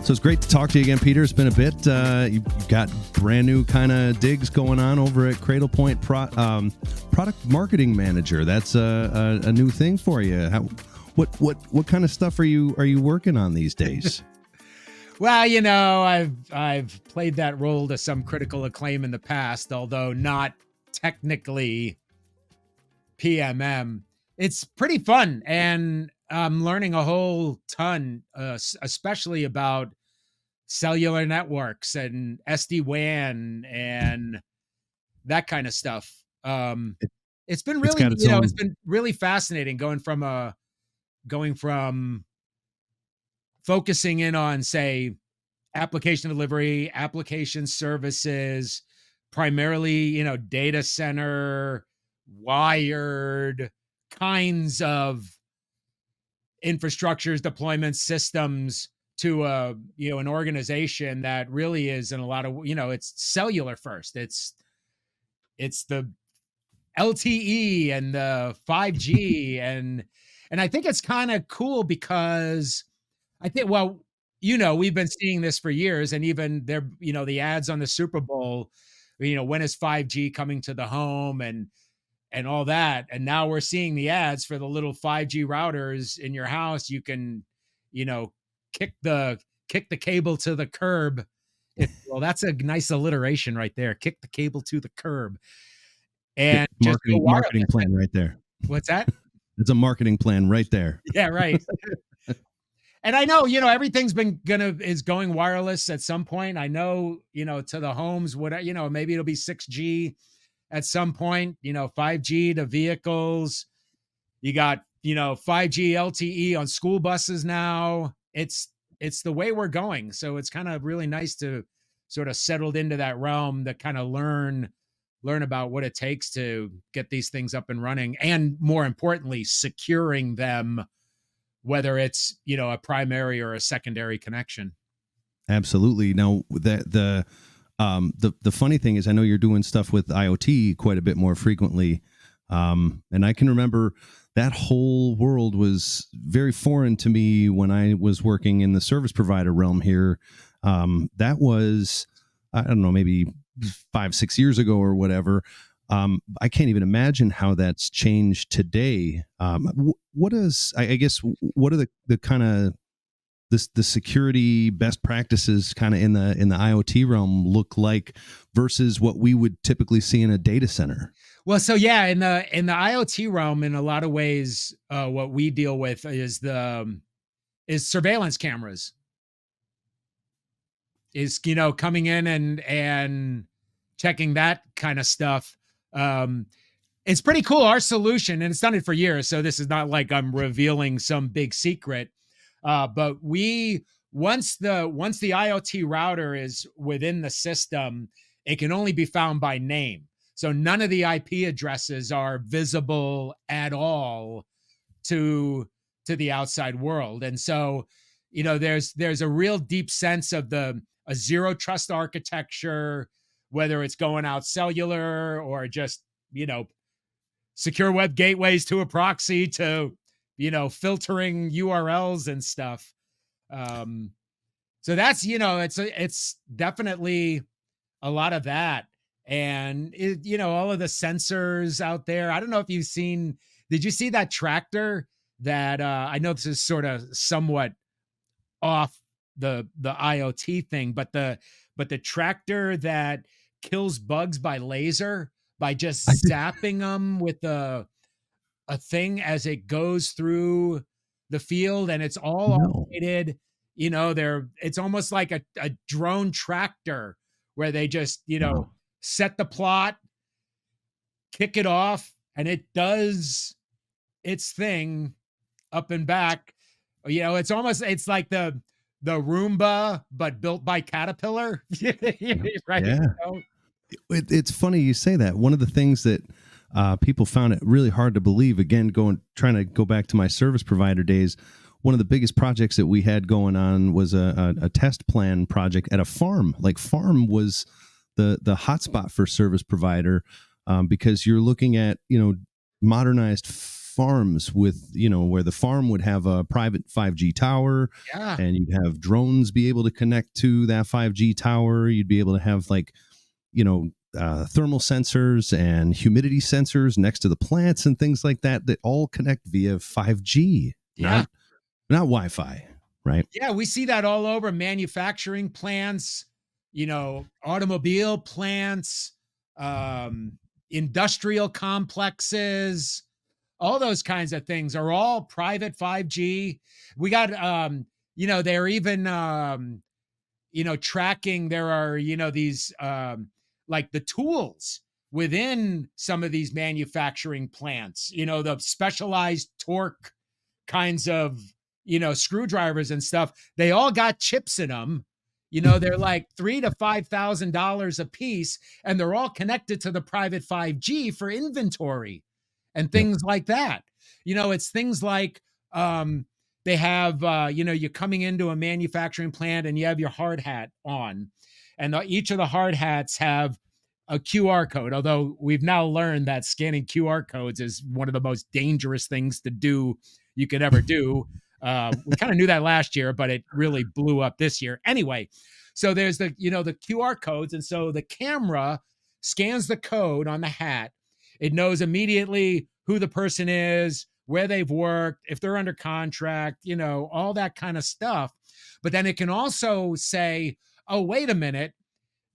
So it's great to talk to you again, Peter. It's been a bit. You've got brand new kind of digs going on over at Cradlepoint Product Marketing Manager. That's a new thing for you. What kind of stuff are you working on these days? Well, you know, I've played that role to some critical acclaim in the past, although not technically PMM. It's pretty fun, and I'm learning a whole ton, especially about cellular networks and SD-WAN and that kind of stuff. It's been really, it's been really fascinating going from focusing in on, say, application delivery, application services, primarily, data center, wired kinds of infrastructures, deployment systems, to an organization that really is in a lot of, it's cellular first. It's the LTE and the 5G and I think it's kind of cool because I think, well, we've been seeing this for years, and even there, the ads on the Super Bowl, when is 5G coming to the home and all that. And now we're seeing the ads for the little 5G routers in your house. You can, kick the cable to the curb. Well, that's a nice alliteration right there. Kick the cable to the curb. And marketing plan right there. What's that? It's a marketing plan right there. Yeah, right. And I know, everything's is going wireless at some point. I know, to the homes, maybe it'll be 6G at some point, 5G to vehicles. You got, 5G LTE on school buses now. It's the way we're going. So it's kind of really nice to sort of settled into that realm, to kind of learn about what it takes to get these things up and running, and more importantly, securing them, whether it's, a primary or a secondary connection. Absolutely. Now, the funny thing is, I know you're doing stuff with IoT quite a bit more frequently. And I can remember that whole world was very foreign to me when I was working in the service provider realm here. That was, I don't know, maybe 5-6 years ago or whatever. I can't even imagine how that's changed today. What are the kind of the security best practices kind of in the IoT realm look like versus what we would typically see in a data center? Well, so yeah, in the IoT realm, in a lot of ways, what we deal with is surveillance cameras. Is coming in and checking that kind of stuff. It's pretty cool. Our solution, and it's done it for years, so this is not like I'm revealing some big secret. But once the IoT router is within the system, it can only be found by name. So none of the IP addresses are visible at all to the outside world. And so, there's a real deep sense of a zero trust architecture, whether it's going out cellular or just, secure web gateways to a proxy to, filtering URLs and stuff. So that's, it's definitely a lot of that. And, all of the sensors out there. I don't know if did you see that tractor that, I know this is sort of somewhat off the IoT thing, but the tractor that kills bugs by laser, by just zapping them with a thing as it goes through the field, and it's all automated. It's almost like a drone tractor where they just, set the plot, kick it off, and it does its thing up and back. It's like the Roomba, but built by Caterpillar. Right. Yeah. It's funny you say that. One of the things that people found it really hard to believe, again, trying to go back to my service provider days, one of the biggest projects that we had going on was a test plan project at a farm. Like, farm was the hotspot for service provider, because you're looking at, modernized farms with, where the farm would have a private 5G tower, Yeah. and you'd have drones be able to connect to that 5G tower. You'd be able to have like, thermal sensors and humidity sensors next to the plants and things like that all connect via 5G, Yeah. not Wi-Fi, right? Yeah, we see that all over manufacturing plants, automobile plants, um, industrial complexes, all those kinds of things are all private 5G. We got, they're even, tracking. There are, these, like the tools within some of these manufacturing plants, the specialized torque kinds of screwdrivers and stuff. They all got chips in them. They're like $3,000 to $5,000 a piece, and they're all connected to the private 5G for inventory and Yep. things like that. It's things like, they have, you're coming into a manufacturing plant and you have your hard hat on, and each of the hard hats have a QR code. Although we've now learned that scanning QR codes is one of the most dangerous things to do you could ever do. We kind of knew that last year, but it really blew up this year. Anyway, so there's the QR codes, and so the camera scans the code on the hat. It knows immediately who the person is, where they've worked, if they're under contract, all that kind of stuff. But then it can also say, oh, wait a minute,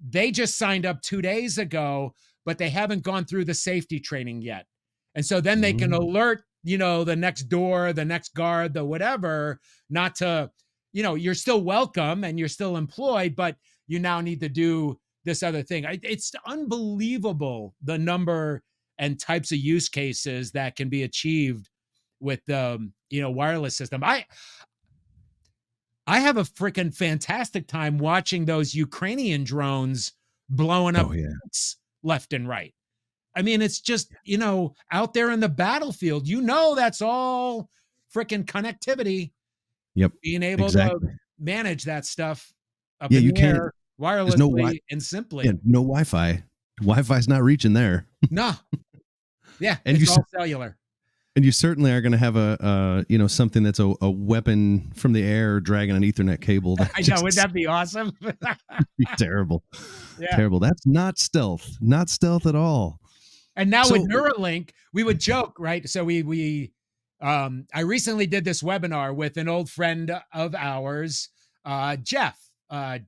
they just signed up 2 days ago, but they haven't gone through the safety training yet. And so then they can alert, the next door, the next guard, the whatever, not to, you're still welcome and you're still employed, but you now need to do this other thing. It's unbelievable the number and types of use cases that can be achieved with the wireless system. I have a freaking fantastic time watching those Ukrainian drones blowing up left and right. I mean, it's just, out there in the battlefield, that's all freaking connectivity. Yep. Being able to manage that stuff up Yeah, in you the can't air wirelessly and simply. Yeah, no Wi-Fi. Wi-Fi's not reaching there. No. Yeah, and it's all cellular. And you certainly are going to have something that's a weapon from the air dragging an Ethernet cable. I know, wouldn't that be awesome? Be terrible. Yeah. Terrible. That's not stealth. Not stealth at all. And now with Neuralink, we would joke, right? So I recently did this webinar with an old friend of ours, Jeff. I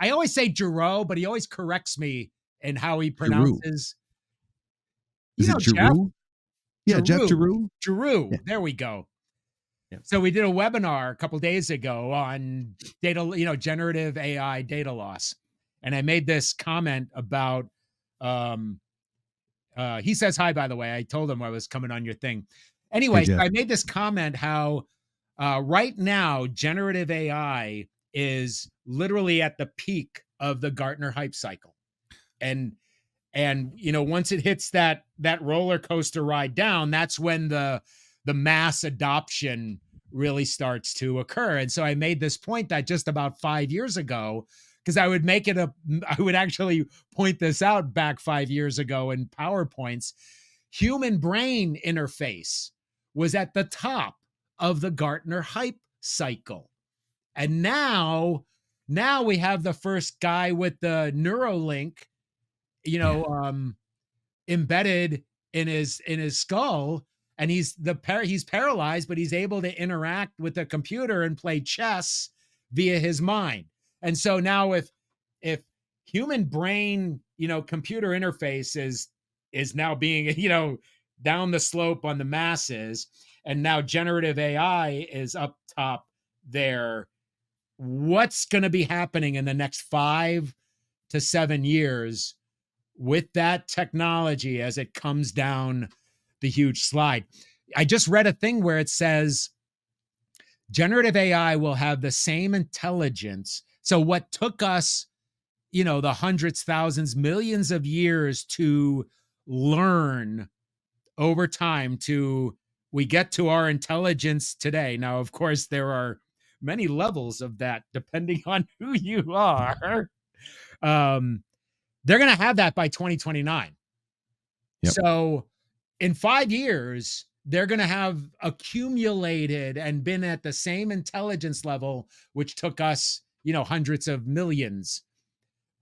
always say Giroux, but he always corrects me in how he pronounces. Is it Giroux? Yeah, Jeff Giroux. Giroux. Yeah. There we go. Yeah. So we did a webinar a couple days ago on data, generative AI data loss, and I made this comment about. He says hi, by the way. I told him I was coming on your thing. Anyway, so I made this comment how right now generative AI is literally at the peak of the Gartner hype cycle, and once it hits that roller coaster ride down, that's when the mass adoption really starts to occur. And so I made this point that just about 5 years ago, because I would actually point this out back 5 years ago in PowerPoints, human brain interface was at the top of the Gartner hype cycle. And now we have the first guy with the Neuralink, embedded in his skull, and he's paralyzed, but he's able to interact with the computer and play chess via his mind. And so now if human brain, computer interface is now being, down the slope on the masses, and now generative AI is up top there, what's going to be happening in the next 5 to 7 years with that technology as it comes down the huge slide? I just read a thing where it says generative AI will have the same intelligence. So what took us, the hundreds, thousands, millions of years to learn over time we get to our intelligence today. Now, of course, there are many levels of that depending on who you are. They're going to have that by 2029. Yep. So in 5 years, they're going to have accumulated and been at the same intelligence level, which took us, hundreds of millions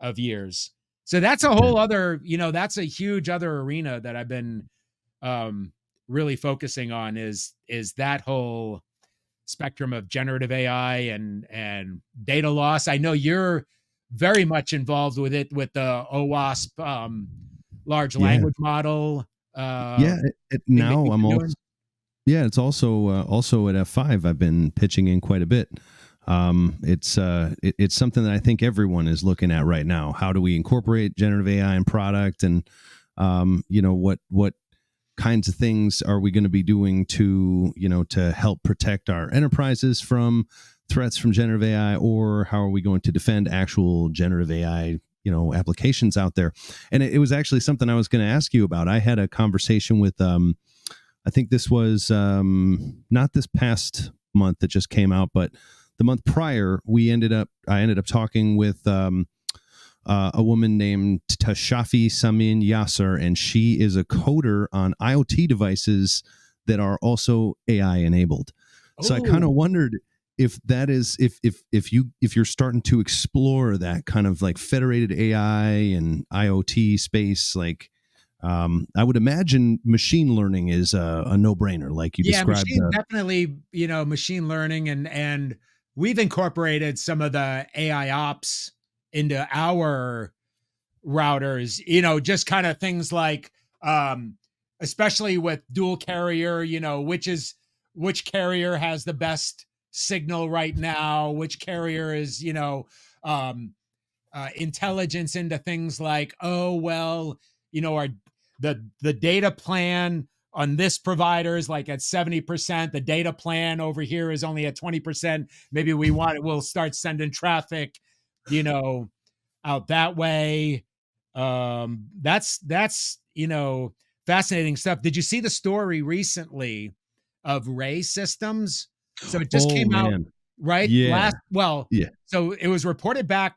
of years. So that's a whole other, that's a huge other arena that I've been really focusing on is that whole spectrum of generative AI and data loss. I know you're very much involved with it with the OWASP large Yeah. language model. Yeah. Thing that Now you've I'm been also, doing. yeah, it's also at F5. I've been pitching in quite a bit. It's something that I think everyone is looking at right now. How do we incorporate generative AI in product, and what kinds of things are we going to be doing to help protect our enterprises from threats from generative AI, or how are we going to defend actual generative AI applications out there? And it was actually something I was going to ask you about. I had a conversation with I think this was not this past month that just came out, but the month prior. I ended up talking with a woman named Tashafi Samin Yasser, and she is a coder on IoT devices that are also AI enabled. So I kind of Oh, wondered if that is if you're starting to explore that kind of like federated AI and IoT space, like I would imagine machine learning is a no-brainer, like you yeah, described. machine definitely, machine learning and we've incorporated some of the AI ops into our routers, just kind of things like especially with dual carrier, which carrier has the best signal right now, which carrier is, um intelligence into things like, oh well, our the data plan on this provider is like at 70%, the data plan over here is only at 20%. Maybe we'll start sending traffic, you know out that way. That's fascinating stuff. Did you see the story recently of Ray Systems? So it just Oh came out man, right yeah, last. Well, yeah, so it was reported back.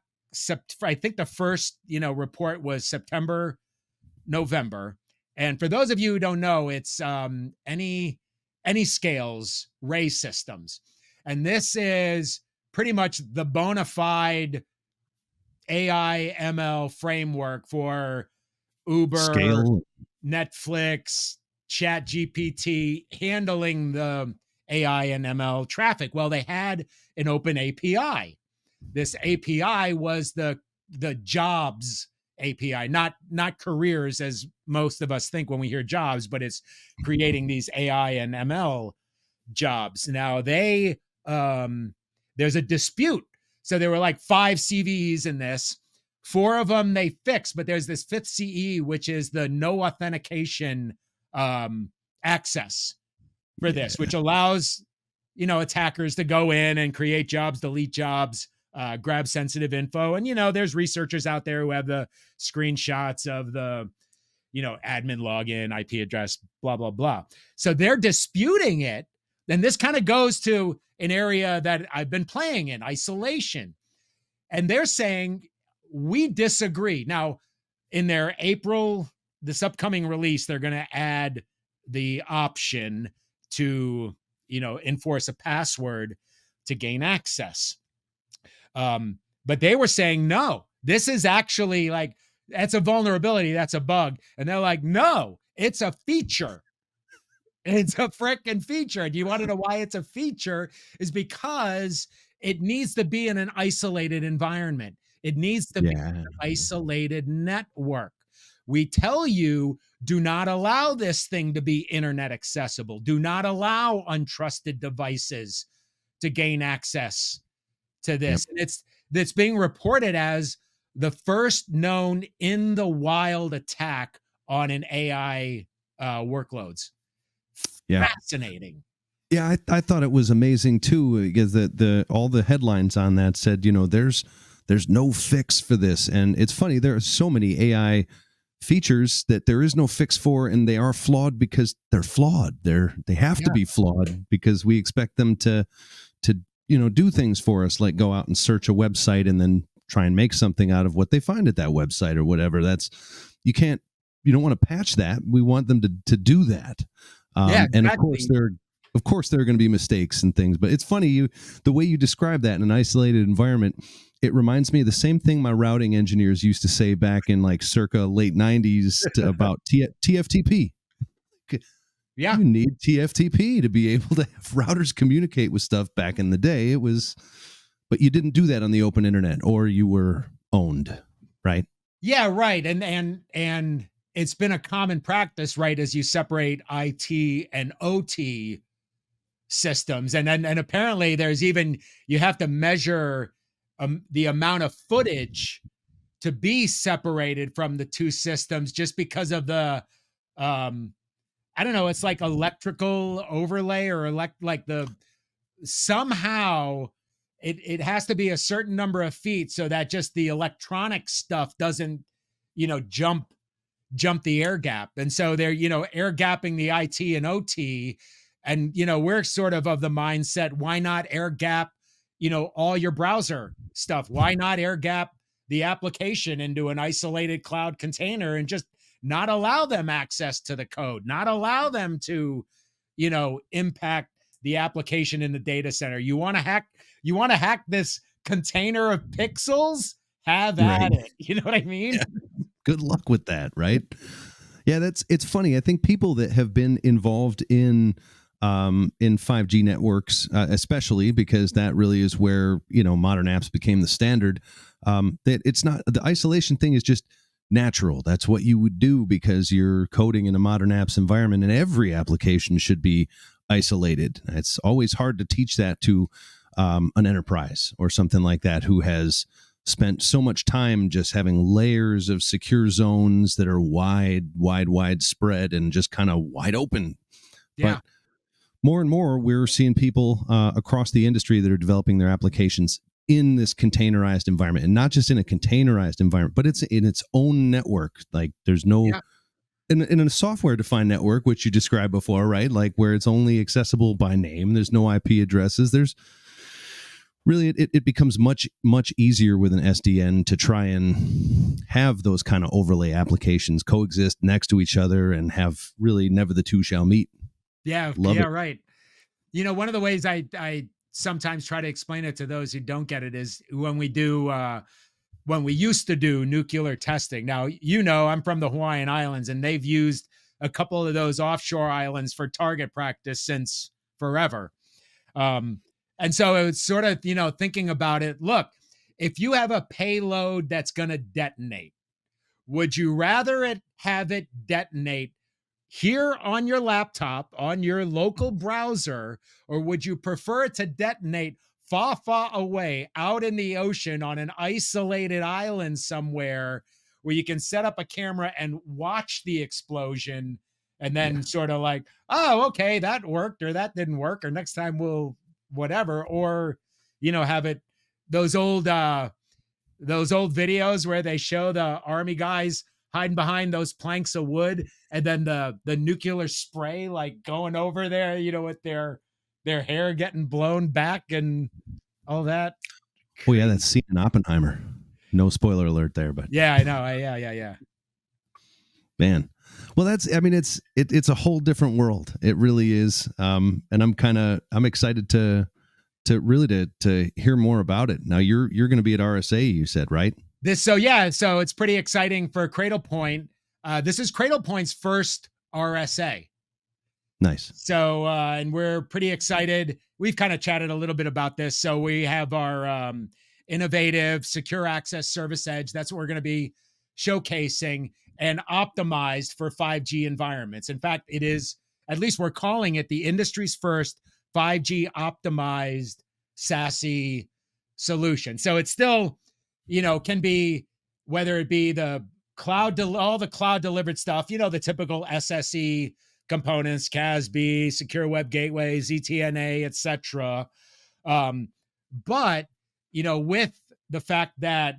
I think the first report was September, November. And for those of you who don't know, it's any scales Ray Systems, and this is pretty much the bona fide AI ML framework for Uber, scale. Netflix, Chat GPT handling the AI and ML traffic. Well, they had an open API. This API was the jobs API, not careers as most of us think when we hear jobs, but it's creating these AI and ML jobs. Now there's a dispute. So there were like 5 CVEs in this. 4 of them they fixed, but there's this 5th CE, which is the no authentication access for Yeah, this, which allows attackers to go in and create jobs, delete jobs, grab sensitive info. And there's researchers out there who have the screenshots of the admin login, IP address, blah, blah, blah. So they're disputing it. And this kind of goes to an area that I've been playing in, isolation. And they're saying, we disagree. Now, in their this upcoming release, they're going to add the option to, enforce a password to gain access. But they were saying, no, this is actually like, that's a vulnerability, that's a bug. And they're like, no, it's a feature. It's a freaking feature. Do you want to know why it's a feature? Is because it needs to be in an isolated environment. It needs to be yeah, an isolated network. We tell you, do not allow this thing to be internet accessible. Do not allow untrusted devices to gain access to yep, this. And it's being reported as the first known in the wild attack on an AI workloads. yeah. Fascinating. Yeah, I thought it was amazing too, because the all the headlines on that said, there's no fix for this. And it's funny, there are so many AI features that there is no fix for, and they are flawed because they're flawed. They have to Yeah. be flawed because we expect them to do things for us, like go out and search a website and then try and make something out of what they find at that website or whatever. You can't you don't want to patch that. We want them to do that. Yeah, And exactly. of course there are going to be mistakes and things, but it's funny, the way you describe that in an isolated environment, it reminds me of the same thing my routing engineers used to say back in like circa late 90s about TFTP. Yeah. You need TFTP to be able to have routers communicate with stuff back in the day. But you didn't do that on the open internet, or you were owned, right? Yeah, right. And it's been a common practice, right, as you separate IT and OT systems. And apparently there's even, you have to measure the amount of footage to be separated from the two systems just because of the um I don't know, it's like electrical overlay or like the somehow it has to be a certain number of feet so that just the electronic stuff doesn't, jump the air gap. And so they're, air gapping the IT and OT. And, we're sort of the mindset, why not air gap, all your browser stuff? Why not air gap the application into an isolated cloud container and just not allow them access to the code, not allow them to, impact the application in the data center? You want to hack this container of pixels? Have Right. at it. You know what I mean? Yeah. Good luck with that, right? Yeah, it's funny. I think people that have been involved in 5G networks, especially because that really is where modern apps became the standard. That it's not, the isolation thing is just natural. That's what you would do because you're coding in a modern apps environment, and every application should be isolated. It's always hard to teach that to an enterprise or something like that who has spent so much time just having layers of secure zones that are wide spread and just kind of wide open. Yeah. But more and more, we're seeing people across the industry that are developing their applications in this containerized environment, and not just in a containerized environment, but it's in its own network. Like there's no, Yeah. in a software defined network, which you described before, right? Like where it's only accessible by name, there's no IP addresses. There's really, it becomes much easier with an SDN to try and have those kind of overlay applications coexist next to each other and have really never the two shall meet. Yeah. Love Yeah. it. Right. One of the ways I sometimes try to explain it to those who don't get it is when we used to do nuclear testing. Now, I'm from the Hawaiian Islands, and they've used a couple of those offshore islands for target practice since forever. Um, and so it's sort of, thinking about it. Look, if you have a payload that's going to detonate, would you rather have it detonate here on your laptop, on your local browser, or would you prefer it to detonate far away out in the ocean on an isolated island somewhere where you can set up a camera and watch the explosion and Yeah. then sort of like, oh, okay, that worked or that didn't work, or next time we'll whatever, or have it those old videos where they show the army guys hiding behind those planks of wood and then the nuclear spray like going over there, with their hair getting blown back and all that. Oh yeah, Crazy. that's scene in Oppenheimer. No spoiler alert there, but Yeah, I know. Yeah. man, well, it's a whole different world. It really is. And I'm excited to hear more about it. Now you're going to be at RSA, you said, right? So it's pretty exciting for Cradle Point. This is Cradle Point's first RSA. Nice. So, and we're pretty excited. We've kind of chatted a little bit about this. So we have our innovative secure access service edge. That's what we're going to be showcasing and optimized for 5G environments. In fact, it is, at least we're calling it, the industry's first 5G optimized SASE solution. So it's still, can be, whether it be the all the cloud delivered stuff, the typical SSE components, CASB, secure web gateways, ZTNA, etc. But with the fact that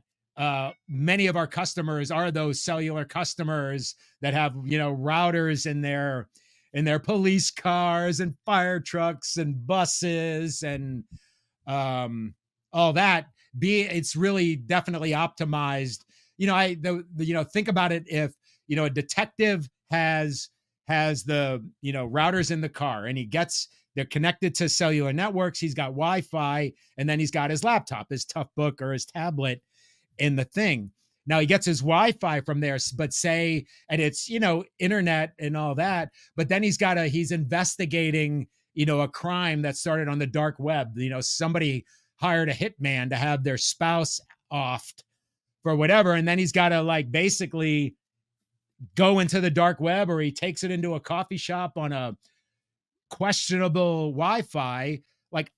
many of our customers are those cellular customers that have routers in their police cars and fire trucks and buses and all that, it's really definitely optimized. Think about it. If a detective has the, routers in the car, and they're connected to cellular networks. He's got Wi-Fi, and then he's got his laptop, his Toughbook or his tablet in the thing. Now he gets his Wi-Fi from there, but and it's, internet and all that, but then he's investigating, a crime that started on the dark web. Somebody hired a hitman to have their spouse offed for whatever. And then he's got to basically go into the dark web, or he takes it into a coffee shop on a questionable Wi-Fi,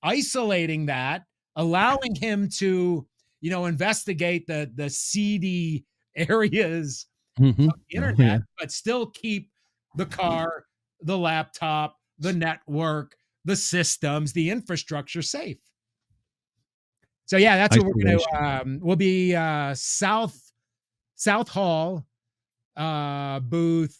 isolating that, allowing him to, investigate the seedy areas of the internet, but still keep the car, the laptop, the network, the systems, the infrastructure safe. So yeah, that's what we're going to, we'll be South Hall, booth.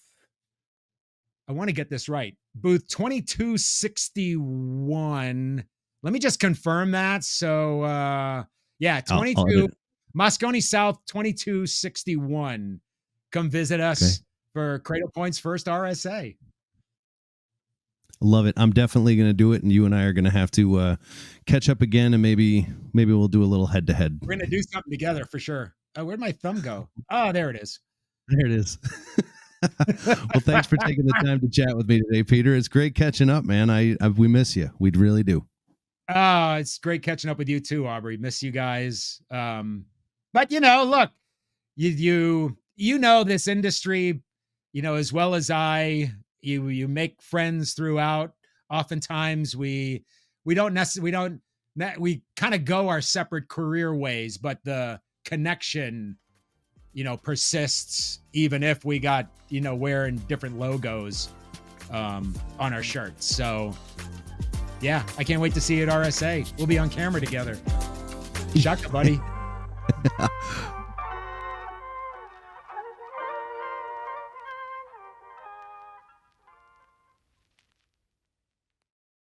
I want to get this right. Booth 2261. Let me just confirm that. So, 22 Moscone South 2261. Come visit us for Cradle Point's first RSA. Love it. I'm definitely going to do it, and you and I are going to have to catch up again, and maybe we'll do a little head to head. We're going to do something together for sure. Oh, where'd my thumb go? Oh, there it is. There it is. Well, thanks for taking the time to chat with me today, Peter. It's great catching up, man. We miss you. We really do. Oh, it's great catching up with you too, Aubrey. Miss you guys. But look, you know this industry, as well as I. You make friends throughout. Oftentimes we kind of go our separate career ways, but the connection, persists, even if we got, wearing different logos on our shirts. So yeah, I can't wait to see you at RSA. We'll be on camera together. Shaka, buddy.